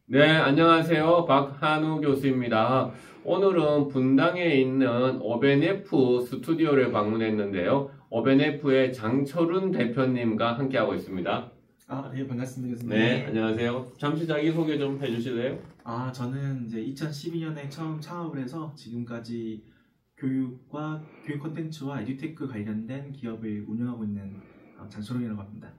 네, 안녕하세요. 박한우 교수입니다. 오늘은 분당에 있는 오벤F 스튜디오를 방문했는데요. 오벤F의 장철훈 대표님과 함께하고 있습니다. 네, 반갑습니다, 교수님. 네, 안녕하세요. 잠시 자기소개 좀 해주실래요? 저는 이제 2012년에 처음 창업을 해서 지금까지 교육과 교육 콘텐츠와 에듀테크 관련된 기업을 운영하고 있는 장철웅이라고 합니다.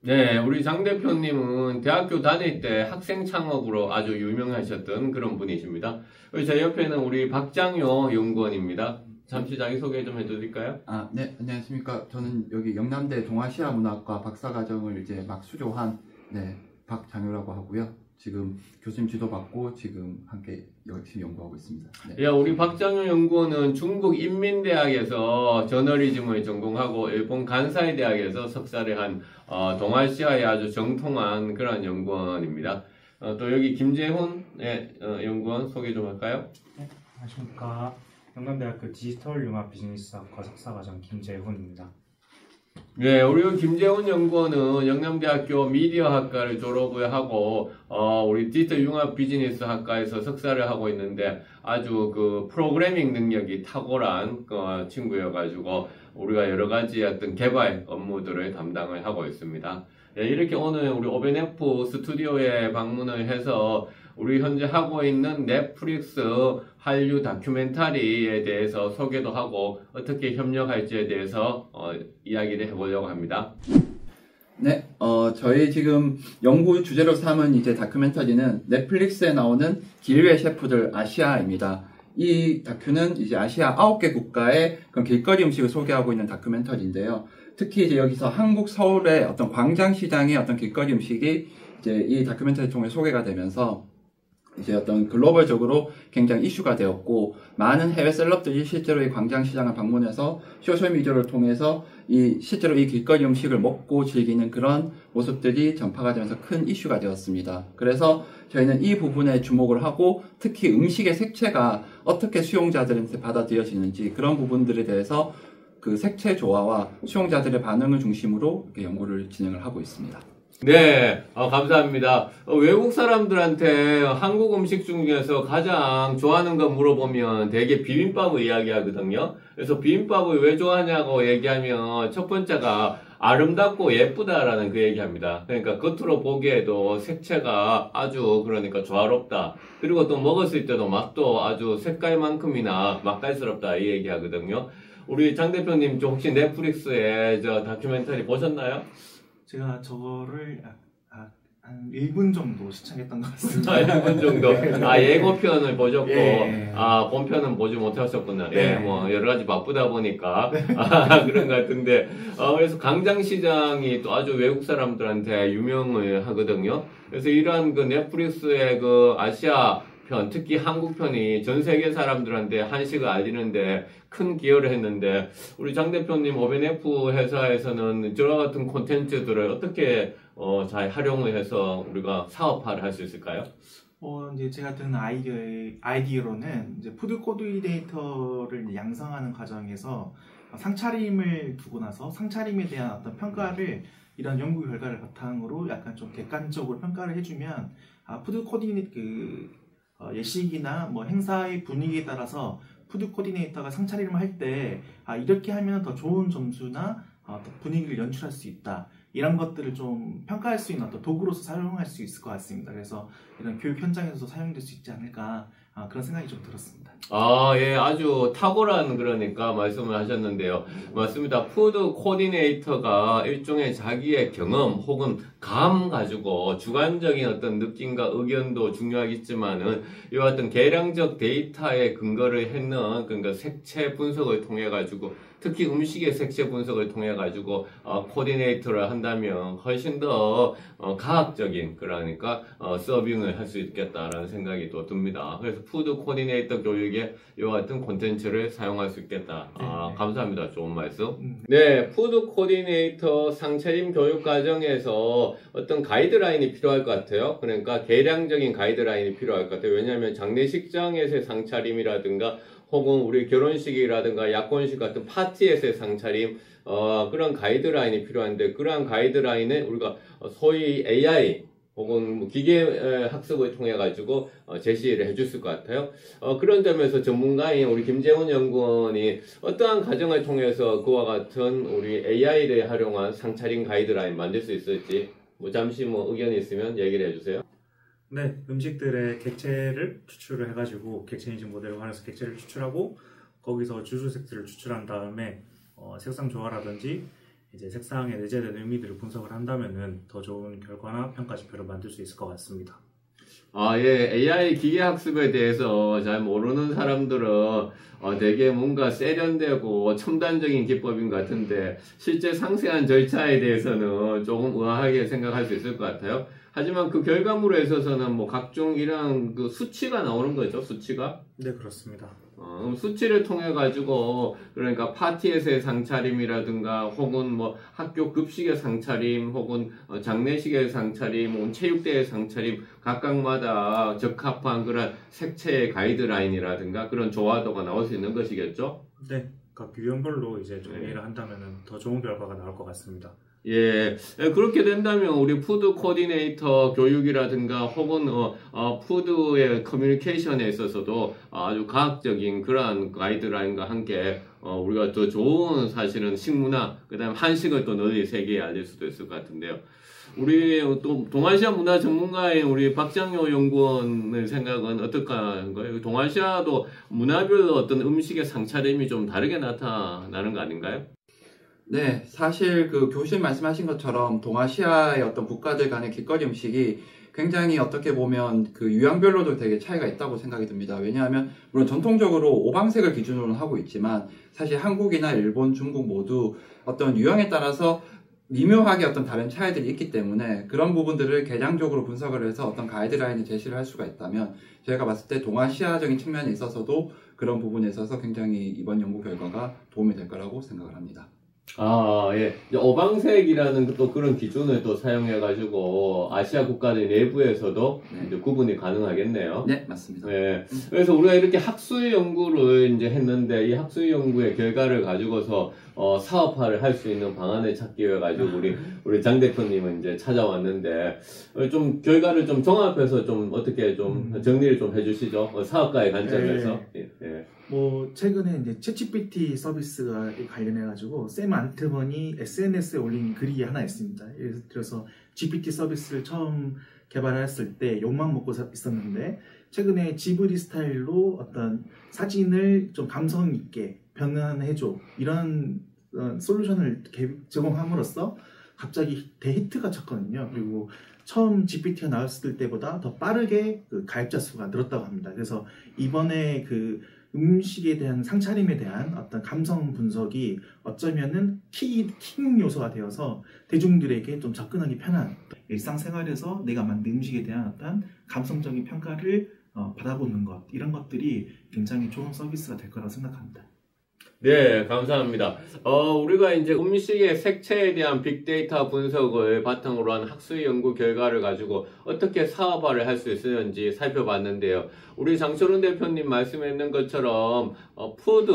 네, 우리 장 대표님은 대학교 다닐 때 학생 창업으로 아주 유명하셨던 그런 분이십니다. 제 옆에는 우리 박장효 연구원입니다. 잠시 자기소개 좀 해드릴까요? 네, 안녕하십니까. 저는 여기 영남대 동아시아 문학과 박사과정을 이제 막 수료한, 박장효라고 하고요. 지금 교수님 지도받고 지금 함께 열심히 연구하고 있습니다. 네. 예, 우리 박장효 연구원은 중국 인민대학에서 저널리즘을 전공하고 일본 간사이 대학에서 석사를 한 동아시아의 아주 정통한 그런 연구원입니다. 또 여기 김재훈 연구원 소개 좀 할까요? 네, 안녕하십니까. 영남대학교 디지털융합비즈니스학과 석사과정 김재훈입니다. 네, 우리 김재훈 연구원은 영남대학교 미디어학과를 졸업을 하고 우리 디지털융합비즈니스학과에서 석사를 하고 있는데 아주 그 프로그래밍 능력이 탁월한 친구여가지고 우리가 여러 가지 어떤 개발 업무들을 담당을 하고 있습니다. 네, 이렇게 오늘 우리 오벤F 스튜디오에 방문을 해서 우리 현재 하고 있는 넷플릭스 한류 다큐멘터리에 대해서 소개도 하고 어떻게 협력할지에 대해서 이야기를 해보려고 합니다. 네, 저희 지금 연구 주제로 삼은 이제 다큐멘터리는 넷플릭스에 나오는 길외 셰프들 아시아입니다. 이 다큐는 이제 아시아 9개 국가의 그런 길거리 음식을 소개하고 있는 다큐멘터리인데요. 특히 이제 여기서 한국 서울의 어떤 광장시장의 어떤 길거리 음식이 이제 이 다큐멘터리 통해 소개가 되면서 이제 어떤 글로벌적으로 굉장히 이슈가 되었고, 많은 해외 셀럽들이 실제로 이 광장시장을 방문해서 소셜미디어를 통해서 실제로 이 길거리 음식을 먹고 즐기는 그런 모습들이 전파가 되면서 큰 이슈가 되었습니다. 그래서 저희는 이 부분에 주목을 하고, 특히 음식의 색채가 어떻게 수용자들한테 받아들여지는지 그런 부분들에 대해서 그 색채 조화와 수용자들의 반응을 중심으로 이렇게 연구를 진행을 하고 있습니다. 네, 감사합니다. 외국 사람들한테 한국 음식 중에서 가장 좋아하는 거 물어보면 되게 비빔밥을 이야기하거든요. 그래서 비빔밥을 왜 좋아하냐고 얘기하면 첫 번째가 아름답고 예쁘다라는 그 얘기합니다. 그러니까 겉으로 보기에도 색채가 아주 그러니까 조화롭다. 그리고 또 먹었을 때도 맛도 아주 색깔만큼이나 맛깔스럽다 이 얘기하거든요. 우리 장 대표님 혹시 넷플릭스에 저 다큐멘터리 보셨나요? 제가 저거를 한 1분 정도 시청했던 것 같습니다. 1분 정도. 예고편을 보셨고, 예. 본편은 보지 못하셨구나. 네. 예, 뭐, 여러 가지 바쁘다 보니까. 그런 것 같은데. 그래서 광장시장이 또 아주 외국 사람들한테 유명을 하거든요. 그래서 이러한 그 넷플릭스의 그 아시아 편, 특히 한국 편이 전 세계 사람들한테 한식을 알리는데 큰 기여를 했는데, 우리 장 대표님 오벤F 회사에서는 저와 같은 콘텐츠들을 어떻게 잘 활용을 해서 우리가 사업화를 할 수 있을까요? 이제 제가 든 아이디어로는 이제 푸드 코디네이터를 이제 양성하는 과정에서 상차림을 두고 나서 상차림에 대한 어떤 평가를 이런 연구 결과를 바탕으로 약간 좀 객관적으로 평가를 해주면 푸드 코디네이터 예식이나 뭐 행사의 분위기에 따라서 푸드 코디네이터가 상차림을 할 때 이렇게 하면 더 좋은 점수나 더 분위기를 연출할 수 있다. 이런 것들을 좀 평가할 수 있는 어떤 도구로서 사용할 수 있을 것 같습니다. 그래서 이런 교육 현장에서도 사용될 수 있지 않을까 그런 생각이 좀 들었습니다. 예, 아주 탁월한 그러니까 말씀을 하셨는데요. 맞습니다. 푸드 코디네이터가 일종의 자기의 경험 혹은 감 가지고 주관적인 어떤 느낌과 의견도 중요하겠지만은 이와 같은 계량적 데이터에 근거를 했는 그러니까 색채 분석을 통해 가지고 특히 음식의 색채 분석을 통해 가지고 코디네이터를 한다면 훨씬 더 과학적인 그러니까 서빙을 할 수 있겠다라는 생각이 또 듭니다. 그래서 푸드 코디네이터 교육에 이와 같은 콘텐츠를 사용할 수 있겠다. 감사합니다. 좋은 말씀. 네, 푸드 코디네이터 상차림 교육 과정에서 어떤 가이드라인이 필요할 것 같아요. 그러니까 계량적인 가이드라인이 필요할 것 같아요. 왜냐하면 장례식장에서의 상차림이라든가 혹은 우리 결혼식이라든가 약혼식 같은 파티에서의 상차림 그런 가이드라인이 필요한데 그러한 가이드라인에 우리가 소위 AI 혹은 뭐 기계 학습을 통해 가지고 제시를 해줬을 것 같아요. 그런 점에서 전문가인 우리 김재훈 연구원이 어떠한 과정을 통해서 그와 같은 우리 AI를 활용한 상차림 가이드라인 만들 수 있을지 뭐 잠시 뭐 의견이 있으면 얘기를 해주세요. 네, 음식들의 객체를 추출을 해가지고 객체 인식 모델을 활용해서 객체를 추출하고 거기서 주술색들을 추출한 다음에 색상 조화라든지 이제 색상에 내재된 의미들을 분석을 한다면은 더 좋은 결과나 평가 지표를 만들 수 있을 것 같습니다. 예, AI 기계 학습에 대해서 잘 모르는 사람들은 되게 뭔가 세련되고 첨단적인 기법인 것 같은데 실제 상세한 절차에 대해서는 조금 의아하게 생각할 수 있을 것 같아요. 하지만 그 결과물에 있어서는 뭐 각종 이런 그 수치가 나오는 거죠, 수치가? 네, 그렇습니다. 그럼 수치를 통해 가지고 그러니까 파티에서의 상차림이라든가 혹은 뭐 학교 급식의 상차림 혹은 장례식의 상차림 혹은 체육대회 상차림 각각마다 적합한 그런 색채의 가이드라인이라든가 그런 조화도가 나올 수 있는 것이겠죠? 네, 각 유형별로 이제 정리를 한다면은 더 좋은 결과가 나올 것 같습니다. 예, 그렇게 된다면 우리 푸드 코디네이터 교육이라든가 혹은 푸드의 커뮤니케이션에 있어서도 아주 과학적인 그러한 가이드라인과 함께 우리가 더 좋은 사실은 식문화, 그 다음에 한식을 또 널리 세계에 알릴 수도 있을 것 같은데요. 우리 또 동아시아 문화 전문가인 우리 박장효 연구원의 생각은 어떨까요? 동아시아도 문화별로 어떤 음식의 상차림이 좀 다르게 나타나는 거 아닌가요? 네, 사실 그 교수님 말씀하신 것처럼 동아시아의 어떤 국가들 간의 길거리 음식이 굉장히 어떻게 보면 그 유형별로도 되게 차이가 있다고 생각이 듭니다. 왜냐하면 물론 전통적으로 오방색을 기준으로 하고 있지만 사실 한국이나 일본, 중국 모두 어떤 유형에 따라서 미묘하게 어떤 다른 차이들이 있기 때문에 그런 부분들을 개량적으로 분석을 해서 어떤 가이드라인을 제시를 할 수가 있다면 저희가 봤을 때 동아시아적인 측면에 있어서도 그런 부분에 있어서 굉장히 이번 연구 결과가 도움이 될 거라고 생각을 합니다. 예. 이제 오방색이라는 또 그런 기준을 또 사용해가지고 아시아 국가들 내부에서도 이제 구분이 가능하겠네요. 네, 맞습니다. 네. 그래서 우리가 이렇게 학술 연구를 이제 했는데 이 학술 연구의 결과를 가지고서 사업화를 할 수 있는 방안을 찾기 위해 가지고 우리 장 대표님은 이제 찾아왔는데 좀 결과를 좀 종합해서 좀 어떻게 좀 정리를 좀 해주시죠. 사업가의 관점에서. 네. 예. 뭐 최근에 이제 챗GPT 서비스가 관련해 가지고 샘 알트먼이 SNS에 올린 글이 하나 있습니다. 예를 들어서 GPT 서비스를 처음 개발했을 때 욕만 먹고 있었는데 최근에 지브리 스타일로 어떤 사진을 좀 감성 있게 변환해줘 이런 솔루션을 제공함으로써 갑자기 대히트가 쳤거든요. 그리고 처음 GPT가 나왔을 때보다 더 빠르게 그 가입자 수가 늘었다고 합니다. 그래서 이번에 그 음식에 대한 상차림에 대한 어떤 감성 분석이 어쩌면은 킥 요소가 되어서 대중들에게 좀 접근하기 편한 일상생활에서 내가 만든 음식에 대한 어떤 감성적인 평가를 받아보는 것 이런 것들이 굉장히 좋은 서비스가 될 거라고 생각합니다. 네, 감사합니다. 우리가 이제 음식의 색채에 대한 빅데이터 분석을 바탕으로 한 학술 연구 결과를 가지고 어떻게 사업화를 할 수 있을지 살펴봤는데요. 우리 장철훈 대표님 말씀했는 것처럼 푸드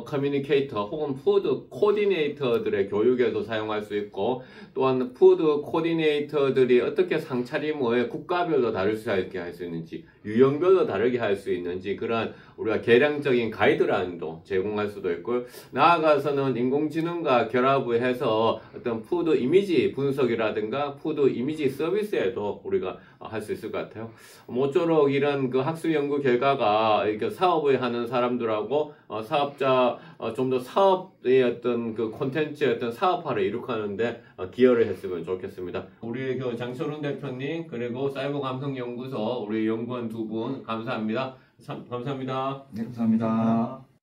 커뮤니케이터 혹은 푸드 코디네이터들의 교육에도 사용할 수 있고 또한 푸드 코디네이터들이 어떻게 상차림을 국가별로 다를 수 있게 할 수 있는지 유형별로 다르게 할 수 있는지 그러한 우리가 개량적인 가이드라인도 제공할 수도 있고 나아가서는 인공지능과 결합을 해서 어떤 푸드 이미지 분석이라든가 푸드 이미지 서비스에도 우리가 할 수 있을 것 같아요. 모쪼록 이런 그 학술 연구 결과가 이렇게 사업을 하는 사람들하고 사업자 좀 더 사업의 어떤 그 콘텐츠의 어떤 사업화를 이룩하는데 기여를 했으면 좋겠습니다. 우리 그 장철훈 대표님 그리고 사이버 감성 연구소 우리 연구원 두 분 감사합니다. 감사합니다. 네, 감사합니다.